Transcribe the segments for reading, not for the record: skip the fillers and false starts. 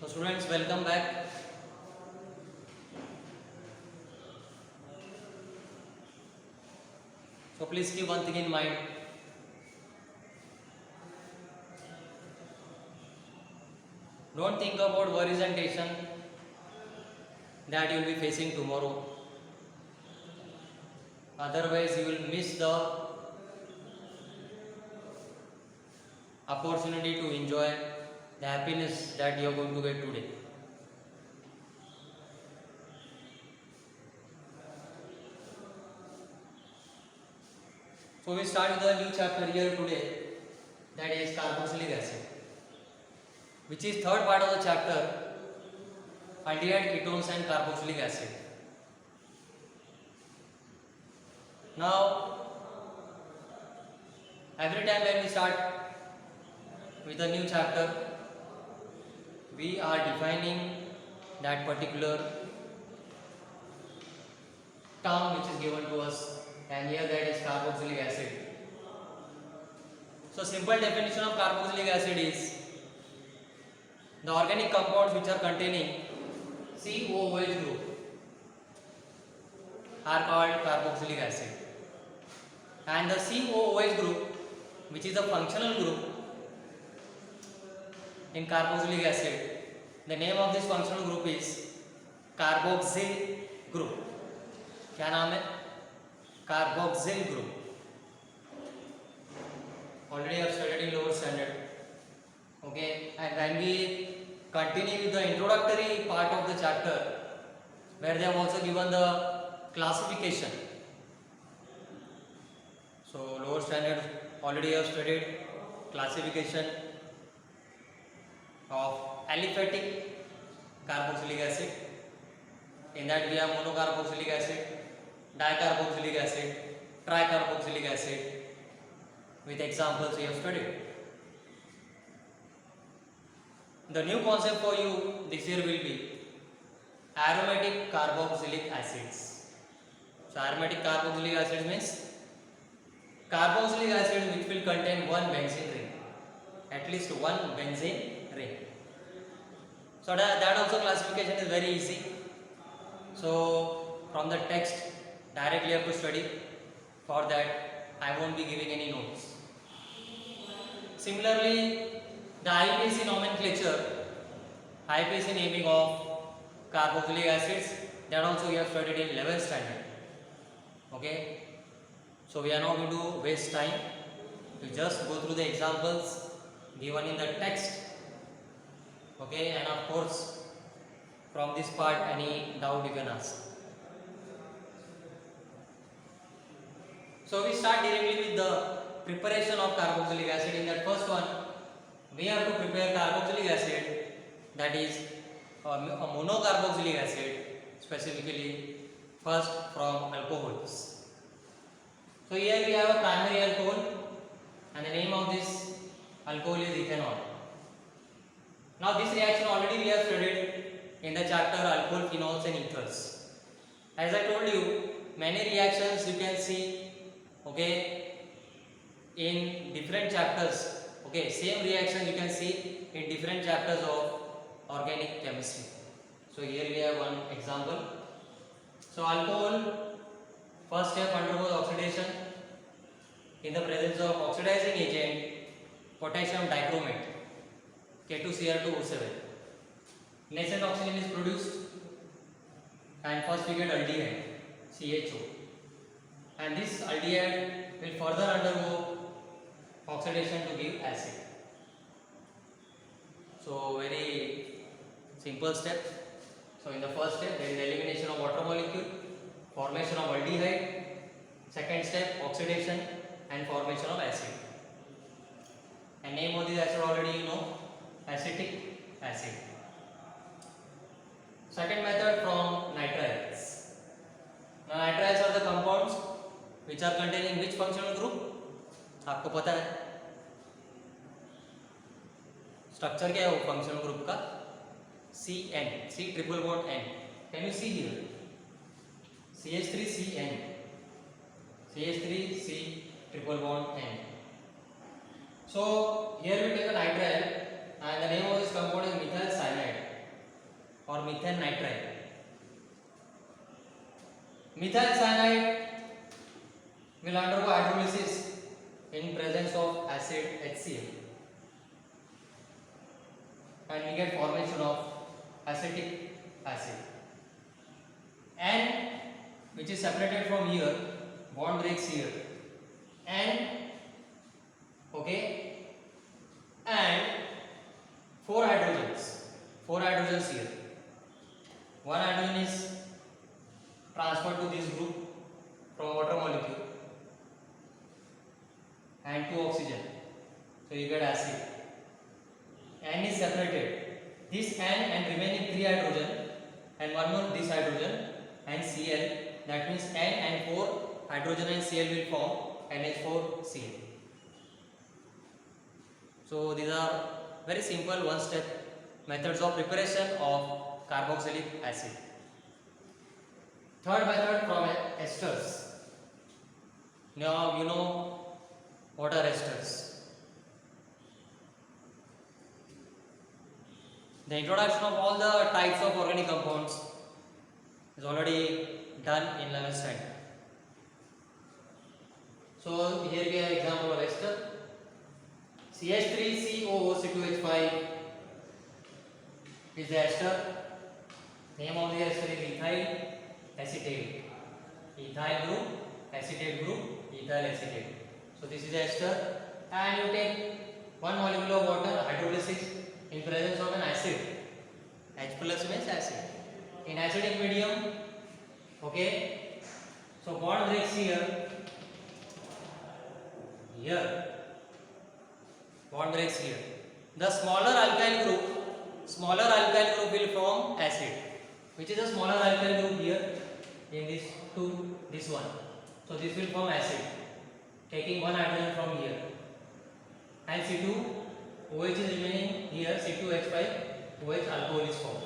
Students, welcome back. So please keep one thing in mind. Don't think about worries and tension that you will be facing tomorrow. Otherwise, you will miss the opportunity to enjoy the happiness that you are going to get today. So we start with a new chapter here today, that is carboxylic acid, which is third part of the chapter, aldehyde, ketones and carboxylic acid. Now, every time when we start with a new chapter, we are defining that particular term which is given to us, and here that is carboxylic acid. So simple definition of carboxylic acid is the organic compounds which are containing COOH group are called carboxylic acid, and the COOH group, which is a functional group in carboxylic acid, the name of this functional group is carboxyl group. क्या नाम है? Carboxyl group. Already I have studied in lower standard. Okay, and when we continue with the introductory part of the chapter, where they have also given the classification. So lower standard already I have studied classification of aliphatic carboxylic acid. In that we have monocarboxylic acid, dicarboxylic acid, tricarboxylic acid. With examples we have studied. The new concept for you this year will be aromatic carboxylic acids. So aromatic carboxylic acid means carboxylic acid which will contain one benzene ring, at least one benzene ring. So that also classification is very easy. So from the text directly you have to study. For that I won't be giving any notes. Similarly, the IUPAC nomenclature, IUPAC naming of carboxylic acids, that also we have studied in 11th standard. Okay, so we are not going to waste time. We just go through the examples given in the text. Okay, and of course from this part any doubt you can ask. So we start directly with the preparation of carboxylic acid. In that first one, we have to prepare carboxylic acid, that is a monocarboxylic acid, specifically first from alcohols. So here we have a primary alcohol, and the name of this alcohol is ethanol. Now this reaction already we have studied in the chapter alcohol, phenols and ethers. As I told you, many reactions you can see, okay, in different chapters. Okay, same reaction you can see in different chapters of organic chemistry. So here we have one example. So alcohol, first step undergoes oxidation in the presence of oxidizing agent potassium dichromate, K2Cr2O7. Nascent oxygen is produced, and first we get aldehyde, CHO, and this aldehyde will further undergo oxidation to give acid. So very simple step. So in the first step there is elimination of water molecule, formation of aldehyde. Second step oxidation and formation of acid. And name of this acid already you know, acetic acid. Second method from nitriles. Now nitriles are the compounds which are containing which functional group? आपको पता है structure क्या है वो functional group का? CN, C triple bond N. Can you see here? CH3CN, CH3C triple bond N. So here we take a nitrile, and the name of this compound is methyl cyanide. or methane nitride. Methyl cyanide will undergo hydrolysis in presence of acid HCl, and we get formation of acetic acid. And which is separated from here, bond breaks here, and okay, and four hydrogens here. One hydrogen is transferred to this group from water molecule, and two oxygen, so you get acid. N is separated, this N and remaining three hydrogen, and one more this hydrogen and Cl, that means N and 4 hydrogen and Cl will form NH4Cl. So these are very simple one step methods of preparation of carboxylic acid. Third method from esters. Now you know what are esters. The introduction of all the types of organic compounds is already done in 11th standard. So here we have example of ester. CH3COO2H5 is the ester. Name of the ester is ethyl acetate. Ethyl group, acetate group, ethyl acetate. So this is the ester, and you take one molecule of water, hydrolysis in presence of an acid. H plus means acid. In acidic medium, okay, so bond breaks here, bond breaks here. The smaller alkyl group will form acid. Which is a smaller alkyl group here in this one. So this will form acid, taking one hydrogen from here, and C2OH is remaining here, C2H5 OH alcohol is formed.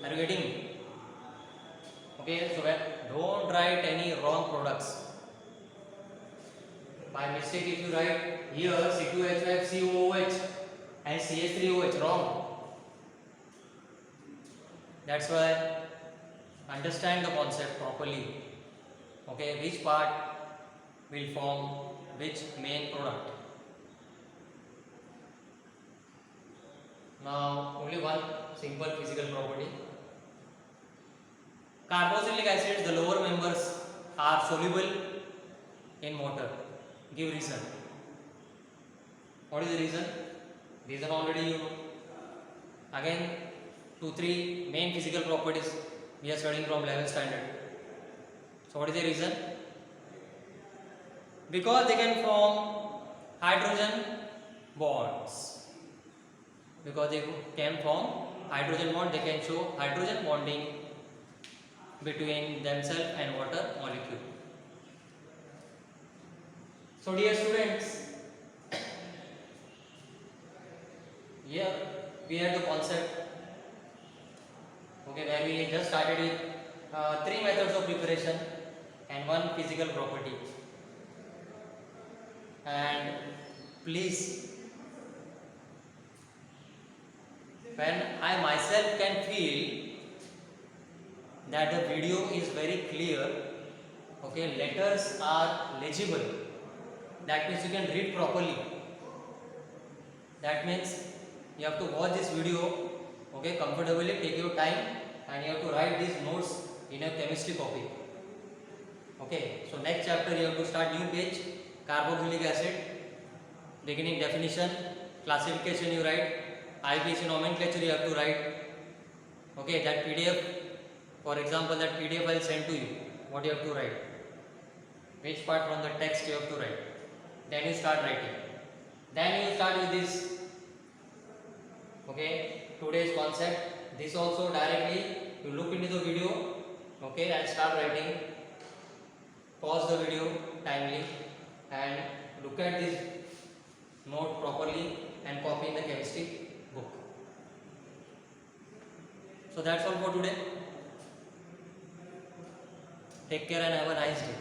Are you getting me? Okay, so don't write any wrong products. By mistake, if you write here C2H5COOH and CH3OH, wrong. That's why understand the concept properly. Okay, which part will form which main product. Now only one simple physical property. Carboxylic acid, the lower members are soluble in water. Give reason. What is the reason? Reason already you know. Again, 2-3 main physical properties we are studying from 11th standard. So what is the reason? Because they can form hydrogen bonds. Because they can form hydrogen bond, they can show hydrogen bonding between themselves and water molecule. So dear students, here we have the concept, okay, where we just started with 3 methods of preparation and 1 physical property. And please, when I myself can feel that the video is very clear, okay, letters are legible, that means you can read properly. That means you have to watch this video, okay, comfortably, take your time, and you have to write these notes in a chemistry copy. Okay, so next chapter you have to start new page, carboxylic acid, beginning definition, classification you write, IUPAC nomenclature you have to write. Okay, that PDF, for example, that PDF I will send to you, what you have to write, which part from the text you have to write. Then you start writing. Then you start with this, okay, today's concept. This also directly you look into the video, okay, and start writing. Pause the video timely and look at this note properly and copy in the chemistry book. So that's all for today. Take care and have a nice day.